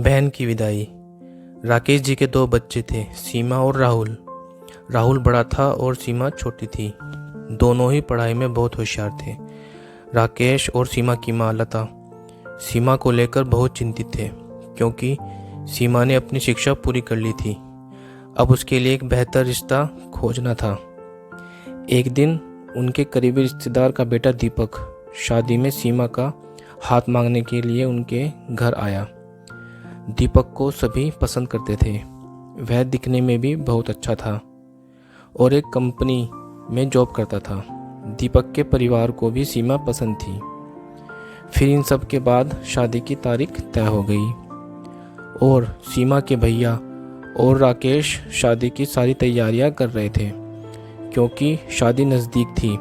बहन की विदाई। राकेश जी के दो बच्चे थे, सीमा और राहुल। राहुल बड़ा था और सीमा छोटी थी। दोनों ही पढ़ाई में बहुत होशियार थे। राकेश और सीमा की माँ लता सीमा को लेकर बहुत चिंतित थे, क्योंकि सीमा ने अपनी शिक्षा पूरी कर ली थी। अब उसके लिए एक बेहतर रिश्ता खोजना था। एक दिन उनके करीबी रिश्तेदार का बेटा दीपक शादी में सीमा का हाथ मांगने के लिए उनके घर आया। दीपक को सभी पसंद करते थे। वह दिखने में भी बहुत अच्छा था और एक कंपनी में जॉब करता था। दीपक के परिवार को भी सीमा पसंद थी। फिर इन सब के बाद शादी की तारीख तय हो गई और सीमा के भैया और राकेश शादी की सारी तैयारियां कर रहे थे। क्योंकि शादी नज़दीक थी,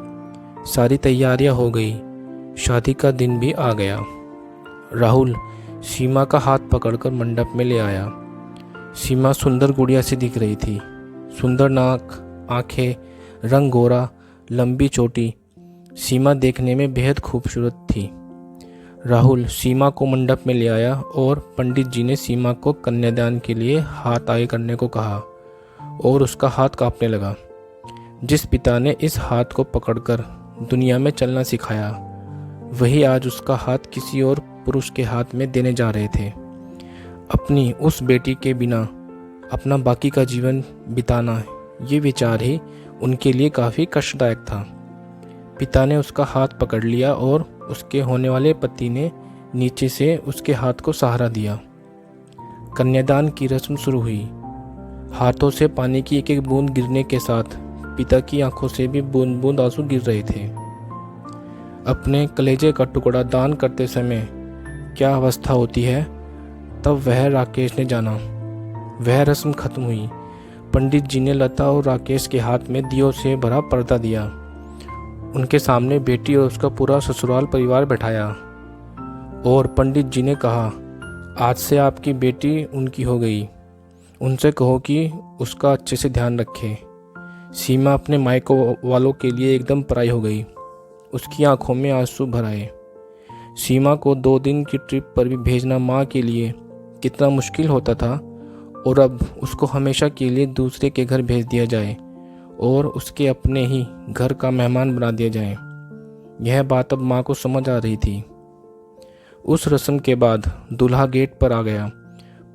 सारी तैयारियां हो गई। शादी का दिन भी आ गया। राहुल सीमा का हाथ पकड़कर मंडप में ले आया। सीमा सुंदर गुड़िया सी दिख रही थी। सुंदर नाक, आंखें, रंग गोरा, लंबी चोटी। सीमा देखने में बेहद खूबसूरत थी। राहुल सीमा को मंडप में ले आया और पंडित जी ने सीमा को कन्यादान के लिए हाथ आगे करने को कहा और उसका हाथ कांपने लगा। जिस पिता ने इस हाथ को पकड़कर दुनिया में चलना सिखाया, वही आज उसका हाथ किसी और पुरुष के हाथ में देने जा रहे थे। अपनी उस बेटी के बिना अपना बाकी का जीवन बिताना, ये विचार ही उनके लिए काफ़ी कष्टदायक था। पिता ने उसका हाथ पकड़ लिया और उसके होने वाले पति ने नीचे से उसके हाथ को सहारा दिया। कन्यादान की रस्म शुरू हुई। हाथों से पानी की एक एक बूंद गिरने के साथ पिता की आंखों से भी बूंद बूंद आंसू गिर रहे थे। अपने कलेजे का टुकड़ा दान करते समय क्या अवस्था होती है, तब वह राकेश ने जाना। वह रस्म खत्म हुई। पंडित जी ने लता और राकेश के हाथ में दियों से भरा पर्दा दिया। उनके सामने बेटी और उसका पूरा ससुराल परिवार बैठाया और पंडित जी ने कहा, आज से आपकी बेटी उनकी हो गई। उनसे कहो कि उसका अच्छे से ध्यान रखे। सीमा अपने मायको वालों के लिए एकदम पराई हो गई। उसकी आंखों में आंसू भर आए। सीमा को 2 दिन की ट्रिप पर भी भेजना माँ के लिए कितना मुश्किल होता था, और अब उसको हमेशा के लिए दूसरे के घर भेज दिया जाए और उसके अपने ही घर का मेहमान बना दिया जाए। यह बात अब माँ को समझ आ रही थी। उस रस्म के बाद दूल्हा गेट पर आ गया।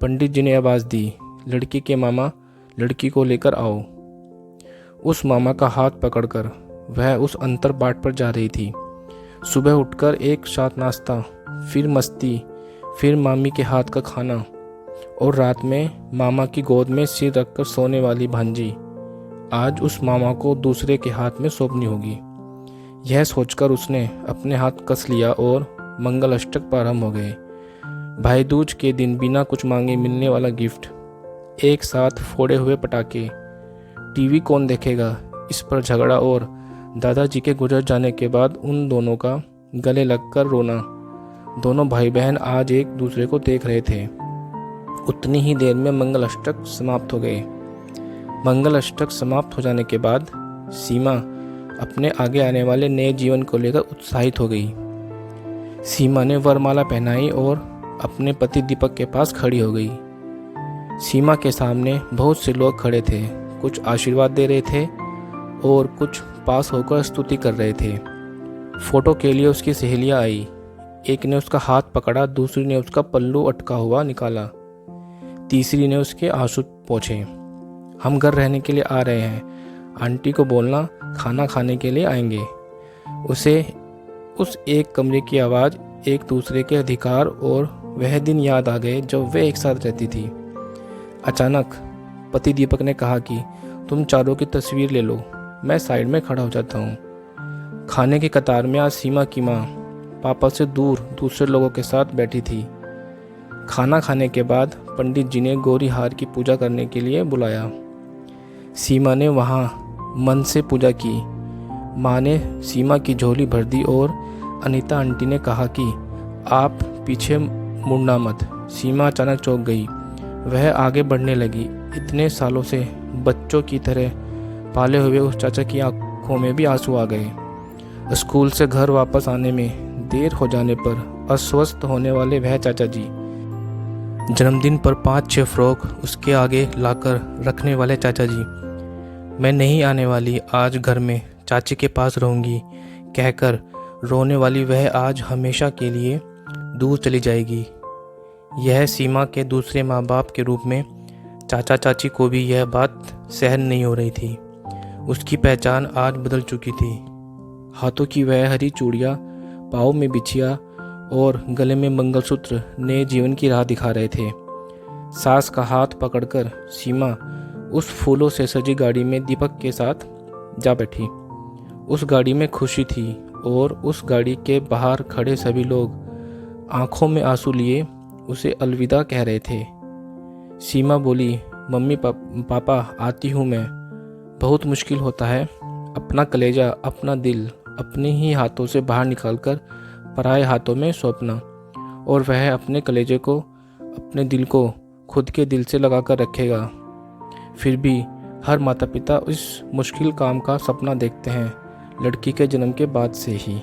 पंडित जी ने आवाज़ दी, लड़की के मामा लड़की को लेकर आओ। उस मामा का हाथ पकड़कर वह उस अंतर बाट पर जा रही थी। सुबह उठकर एक साथ नाश्ता, फिर मस्ती, फिर मामी के हाथ का खाना और रात में मामा की गोद में सिर रखकर सोने वाली भांजी आज उस मामा को दूसरे के हाथ में सौंपनी होगी। यह सोचकर उसने अपने हाथ कस लिया और मंगल अष्टक प्रारंभ हो गए। भाई दूज के दिन बिना कुछ मांगे मिलने वाला गिफ्ट, एक साथ फोड़े हुए पटाखे, टीवी कौन देखेगा, इस पर झगड़ा और दादाजी के गुजर जाने के बाद उन दोनों का गले लगकर रोना। दोनों भाई बहन आज एक दूसरे को देख रहे थे। उतनी ही देर में मंगल अष्टक समाप्त हो गए। मंगल अष्टक समाप्त हो जाने के बाद सीमा अपने आगे आने वाले नए जीवन को लेकर उत्साहित हो गई। सीमा ने वरमाला पहनाई और अपने पति दीपक के पास खड़ी हो गई। सीमा के सामने बहुत से लोग खड़े थे। कुछ आशीर्वाद दे रहे थे और कुछ पास होकर स्तुति कर रहे थे। फोटो के लिए उसकी सहेलियां आई। एक ने उसका हाथ पकड़ा, दूसरी ने उसका पल्लू अटका हुआ निकाला, तीसरी ने उसके आंसू पोंछे। हम घर रहने के लिए आ रहे हैं, आंटी को बोलना खाना खाने के लिए आएंगे। उसे उस एक कमरे की आवाज़, एक दूसरे के अधिकार और वह दिन याद आ गए जब वे एक साथ रहती थी। अचानक पति दीपक ने कहा कि तुम चारों की तस्वीर ले लो, मैं साइड में खड़ा हो जाता हूँ। खाने की कतार में आज सीमा की माँ पापा से दूर दूसरे लोगों के साथ बैठी थी। खाना खाने के बाद पंडित जी ने गौरी हार की पूजा करने के लिए बुलाया। सीमा ने वहाँ मन से पूजा की। माँ ने सीमा की झोली भर दी और अनीता आंटी ने कहा कि आप पीछे मुड़ना मत। सीमा अचानक चौंक गई। वह आगे बढ़ने लगी। इतने सालों से बच्चों की तरह पाले हुए उस चाचा की आंखों में भी आंसू आ गए। स्कूल से घर वापस आने में देर हो जाने पर अस्वस्थ होने वाले वह चाचा जी जन्मदिन पर 5-6 फ्रॉक उसके आगे लाकर रखने वाले चाचा जी, मैं नहीं आने वाली आज घर में, चाची के पास रहूँगी कहकर रोने वाली वह आज हमेशा के लिए दूर चली जाएगी। यह सीमा के दूसरे माँ बाप के रूप में चाचा चाची को भी यह बात सहन नहीं हो रही थी। उसकी पहचान आज बदल चुकी थी। हाथों की वह हरी चूड़ियाँ, पाँव में बिछिया और गले में मंगलसूत्र नए जीवन की राह दिखा रहे थे। सास का हाथ पकड़कर सीमा उस फूलों से सजी गाड़ी में दीपक के साथ जा बैठी। उस गाड़ी में खुशी थी और उस गाड़ी के बाहर खड़े सभी लोग आंखों में आंसू लिए उसे अलविदा कह रहे थे। सीमा बोली, मम्मी पापा आती हूँ मैं। बहुत मुश्किल होता है अपना कलेजा, अपना दिल अपने ही हाथों से बाहर निकालकर पराए हाथों में सौंपना, और वह अपने कलेजे को, अपने दिल को खुद के दिल से लगा कर रखेगा। फिर भी हर माता पिता इस मुश्किल काम का सपना देखते हैं लड़की के जन्म के बाद से ही।